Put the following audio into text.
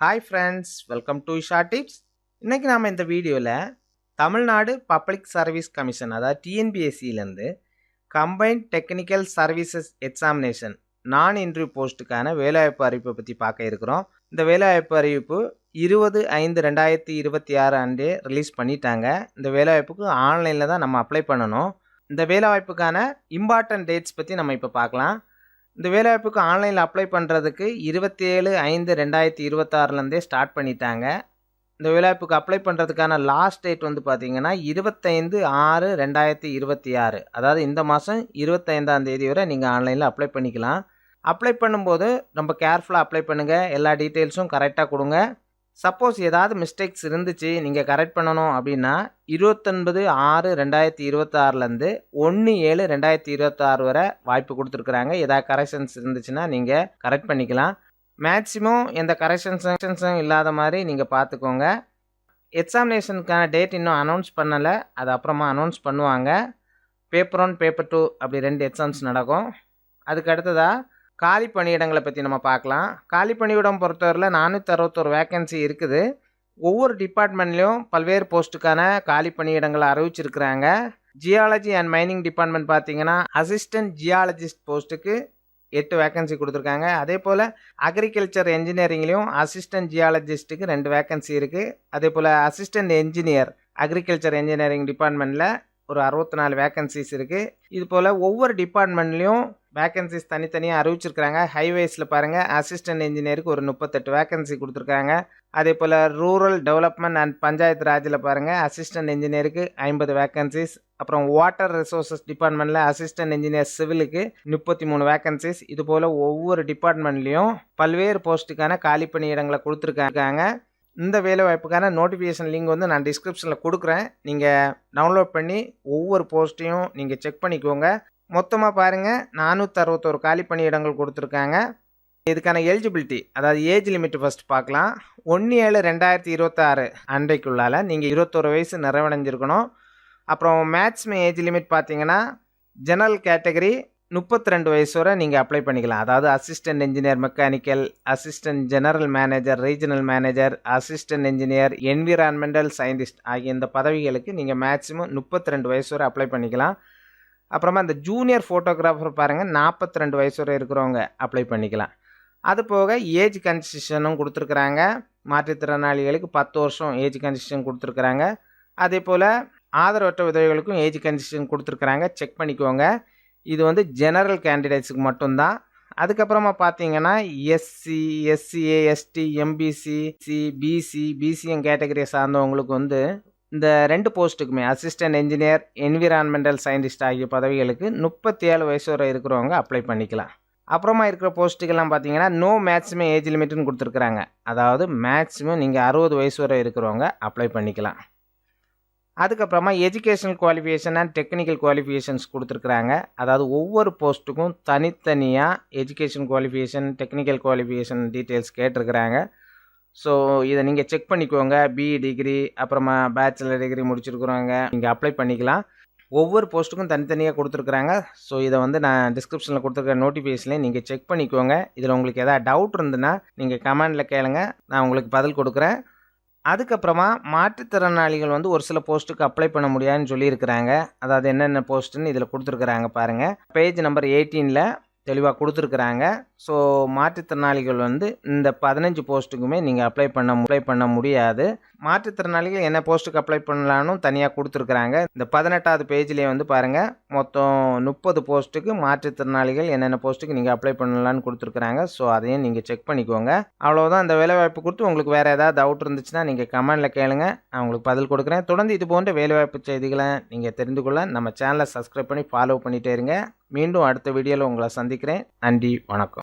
Hi friends, welcome to Isha tips. இன்றைக்கி நாம் இந்த வீடியோவில் தமிழ்நாடு பப்ளிக் சர்வீஸ் கமிஷன் அதாவது டிஎன்பிஎஸ்சியிலேருந்து கம்பைன்ட் டெக்னிக்கல் சர்வீசஸ் எக்ஸாமினேஷன் நான் இன்டர்வியூ போஸ்ட்டுக்கான வேலைவாய்ப்பு அறிவிப்பை பற்றி பார்க்க இருக்கிறோம். இந்த வேலைவாய்ப்பு அறிவிப்பு 20/5/2026 அன்றே ரிலீஸ் பண்ணிட்டாங்க. இந்த வேலைவாய்ப்புக்கு ஆன்லைனில் தான் நம்ம அப்ளை பண்ணணும். இந்த வேலைவாய்ப்புக்கான இம்பார்ட்டன்ட் டேட்ஸ் பற்றி நம்ம இப்போ பார்க்கலாம். இந்த வேலைவாய்ப்புக்கு ஆன்லைனில் அப்ளை பண்ணுறதுக்கு 27/5/2026 ஸ்டார்ட் பண்ணிட்டாங்க. இந்த வேலைவாய்ப்புக்கு அப்ளை பண்ணுறதுக்கான லாஸ்ட் டேட் வந்து பார்த்திங்கன்னா 25/6/2026, அதாவது இந்த மாதம் 25ஆம் தேதி வரை நீங்கள் ஆன்லைனில் அப்ளை பண்ணிக்கலாம். அப்ளை பண்ணும்போது ரொம்ப கேர்ஃபுல்லாக அப்ளை பண்ணுங்கள், எல்லா டீட்டெயில்ஸும் கரெக்டாக கொடுங்க. சப்போஸ் ஏதாவது மிஸ்டேக்ஸ் இருந்துச்சு நீங்கள் கரெக்ட் பண்ணணும் அப்படின்னா 29/6/2026 1/7/2026 வரை வாய்ப்பு கொடுத்துருக்குறாங்க. ஏதாவது கரெக்ஷன்ஸ் இருந்துச்சுன்னா நீங்கள் கரெக்ட் பண்ணிக்கலாம். மேக்ஸிமம் எந்த கரெக்ஷன்ஸும் இல்லாத மாதிரி நீங்கள் பார்த்துக்கோங்க. எக்ஸாமினேஷனுக்கான டேட் இன்னும் அனௌன்ஸ் பண்ணலை, அது அப்புறமா அனௌன்ஸ் பண்ணுவாங்க. பேப்பர் 1 பேப்பர் 2 அப்படி 2 எக்ஸாம்ஸ் நடக்கும். அதுக்கு அடுத்ததாக காலி பணியிடங்களை பற்றி நம்ம பார்க்கலாம். காலி பணியிடம் பொறுத்தவரையில் 461 வேக்கன்சி இருக்குது. ஒவ்வொரு டிபார்ட்மெண்ட்லேயும் பல்வேறு போஸ்ட்டுக்கான காலி பணியிடங்களை அறிவிச்சிருக்கிறாங்க. ஜியாலஜி அண்ட் மைனிங் டிபார்ட்மெண்ட் பார்த்திங்கன்னா அசிஸ்டன்ட் ஜியாலஜிஸ்ட் போஸ்ட்டுக்கு 8 வேக்கன்சி கொடுத்துருக்காங்க. அதே போல் அக்ரிகல்ச்சர் என்ஜினியரிங்லேயும் அசிஸ்டன்ட் ஜியாலஜிஸ்ட்டுக்கு 2 வேக்கன்சி இருக்குது. அதே போல் அசிஸ்டன்ட் என்ஜினியர் அக்ரிகல்ச்சர் என்ஜினியரிங் டிபார்ட்மெண்ட்டில் ஒரு 64 வேக்கன்சிஸ் இருக்குது. இது போல் ஒவ்வொரு டிபார்ட்மெண்ட்லேயும் வேக்கன்சிஸ் தனித்தனியாக அறிவிச்சிருக்கிறாங்க. ஹைவேஸில் பாருங்கள், அசிஸ்டன்ட் இன்ஜினியருக்கு ஒரு 38 வேக்கன்சி கொடுத்துருக்காங்க. அதே போல் ரூரல் டெவலப்மெண்ட் அண்ட் பஞ்சாயத்து ராஜில் பாருங்கள், அசிஸ்டன்ட் இன்ஜினியருக்கு 50 வேக்கன்சிஸ். அப்புறம் வாட்டர் ரிசோர்ஸஸ் டிபார்ட்மெண்ட்டில் அசிஸ்டன்ட் இன்ஜினியர் சிவிலுக்கு 33 வேக்கன்சிஸ். இது போல் ஒவ்வொரு டிபார்ட்மெண்ட்லேயும் பல்வேறு போஸ்ட்டுக்கான காலி பணியிடங்களை கொடுத்துருக்காங்க. இந்த வேலை வாய்ப்புக்கான நோட்டிஃபிகேஷன் லிங்க் வந்து நான் டிஸ்கிரிப்ஷனில் கொடுக்குறேன். நீங்கள் டவுன்லோட் பண்ணி ஒவ்வொரு போஸ்ட்டையும் நீங்கள் செக் பண்ணிக்கோங்க. மொத்தமாக பாருங்கள், 461 காலி பணியிடங்கள் கொடுத்துருக்காங்க. இதுக்கான எலிஜிபிலிட்டி அதாவது ஏஜ் லிமிட் ஃபஸ்ட் பார்க்கலாம். 1/7/2026 அன்றைக்குள்ளால் நீங்கள் 21 வயசு நிறைவடைஞ்சிருக்கணும். அப்புறம் மேக்ஸிமம் ஏஜ் லிமிட் பார்த்தீங்கன்னா ஜெனரல் கேட்டகரி 32 வயசு வரை நீங்கள் அப்ளை பண்ணிக்கலாம். அதாவது assistant engineer mechanical, assistant general manager, regional manager, assistant engineer, environmental scientist ஆகிய இந்த பதவிகளுக்கு நீங்கள் மேக்ஸிமம் 32 வயசு வரை அப்ளை பண்ணிக்கலாம். அப்புறமா இந்த ஜூனியர் ஃபோட்டோகிராஃபர் பாருங்கள், 42 வயசு வரை இருக்கிறவங்க அப்ளை பண்ணிக்கலாம். அது போக ஏஜ் கன்செஷனும் கொடுத்துருக்குறாங்க. மாற்றுத்திறனாளிகளுக்கு 10 வருஷம் ஏஜ் கன்செஷன் கொடுத்துருக்குறாங்க. அதே போல் ஆதரவற்ற விதவைகளுக்கும் ஏஜ் கன்செஷன் கொடுத்துருக்குறாங்க. செக் பண்ணிக்கோங்க. இது வந்து ஜெனரல் கேண்டிடேட்ஸுக்கு மட்டும்தான். அதுக்கப்புறமா பார்த்தீங்கன்னா SC, SCA, ST, MBC, BC, BCM கேட்டகரியை சார்ந்தவங்களுக்கு வந்து இந்த 2 போஸ்ட்டுக்குமே அசிஸ்டன்ட் என்ஜினியர், என்விரான்மெண்டல் சயின்டிஸ்ட் ஆகிய பதவிகளுக்கு 37 வயசு வரை இருக்கிறவங்க அப்ளை பண்ணிக்கலாம். அப்புறமா இருக்கிற போஸ்ட்டுக்கெல்லாம் பார்த்தீங்கன்னா நோ மேக்ஸிமம் ஏஜ் லிமிட்னு கொடுத்துருக்குறாங்க. அதாவது மேக்ஸிமம் நீங்கள் 60 வயசு வரை இருக்கிறவங்க அப்ளை பண்ணிக்கலாம். அதுக்கப்புறமா educational qualification and technical qualifications கொடுத்துருக்குறாங்க. அதாவது ஒவ்வொரு போஸ்ட்டுக்கும் தனித்தனியாக education qualification, technical qualification details கேட்டிருக்கிறாங்க. ஸோ இதை நீங்கள் செக் பண்ணிக்கோங்க. பிஇ டிகிரி, அப்புறமா பேச்சுலர் டிகிரி முடிச்சிருக்கிறவங்க நீங்கள் அப்ளை பண்ணிக்கலாம். ஒவ்வொரு போஸ்ட்டுக்கும் தனித்தனியாக கொடுத்துருக்குறாங்க. ஸோ இதை வந்து நான் டிஸ்கிரிப்ஷனில் கொடுத்துருக்க நோட்டிஃபிகேஷன்லேயே நீங்கள் செக் பண்ணிக்கோங்க. இதில் உங்களுக்கு எதாவது டவுட் இருந்துன்னா நீங்கள் கமெண்டில் கேளுங்க, நான் உங்களுக்கு பதில் கொடுக்குறேன். அதுக்கப்புறமா மாற்றுத்திறனாளிகள் வந்து ஒரு சில போஸ்ட்டுக்கு அப்ளை பண்ண முடியாதுன்னு சொல்லியிருக்கிறாங்க. அதாவது என்னென்ன போஸ்ட்டுன்னு இதில் கொடுத்துருக்குறாங்க பாருங்கள். பேஜ் நம்பர் 18 தெளிவாக கொடுத்துருக்குறாங்க. ஸோ மாற்றுத்திறனாளிகள் வந்து இந்த 15 போஸ்ட்டுக்குமே நீங்கள் அப்ளை பண்ண முடியாது. மாற்றுத்திறனாளிகள் என்ன போஸ்ட்டுக்கு அப்ளை பண்ணலான்னு தனியாக கொடுத்துருக்குறாங்க. இந்த 18வது பேஜ்லேயே வந்து பாருங்கள், மொத்தம் 30 போஸ்ட்டுக்கு மாற்றுத்திறனாளிகள் என்னென்ன போஸ்ட்டுக்கு நீங்கள் அப்ளை பண்ணலான்னு கொடுத்துருக்குறாங்க. ஸோ அதையும் நீங்கள் செக் பண்ணிக்கோங்க. அவ்வளோதான். இந்த வேலைவாய்ப்பு கொடுத்து உங்களுக்கு வேறு ஏதாவது டவுட் இருந்துச்சுன்னா நீங்கள் கமெண்டில் கேளுங்க, நான் உங்களுக்கு பதில் கொடுக்குறேன். தொடர்ந்து இது போன்ற வேலைவாய்ப்பு செய்திகளை நீங்கள் தெரிந்து கொள்ள நம்ம சேனலை சப்ஸ்கிரைப் பண்ணி ஃபாலோ பண்ணிகிட்டே இருங்க. மீண்டும் அடுத்த வீடியோவில் உங்களை சந்திக்கிறேன். நன்றி, வணக்கம்.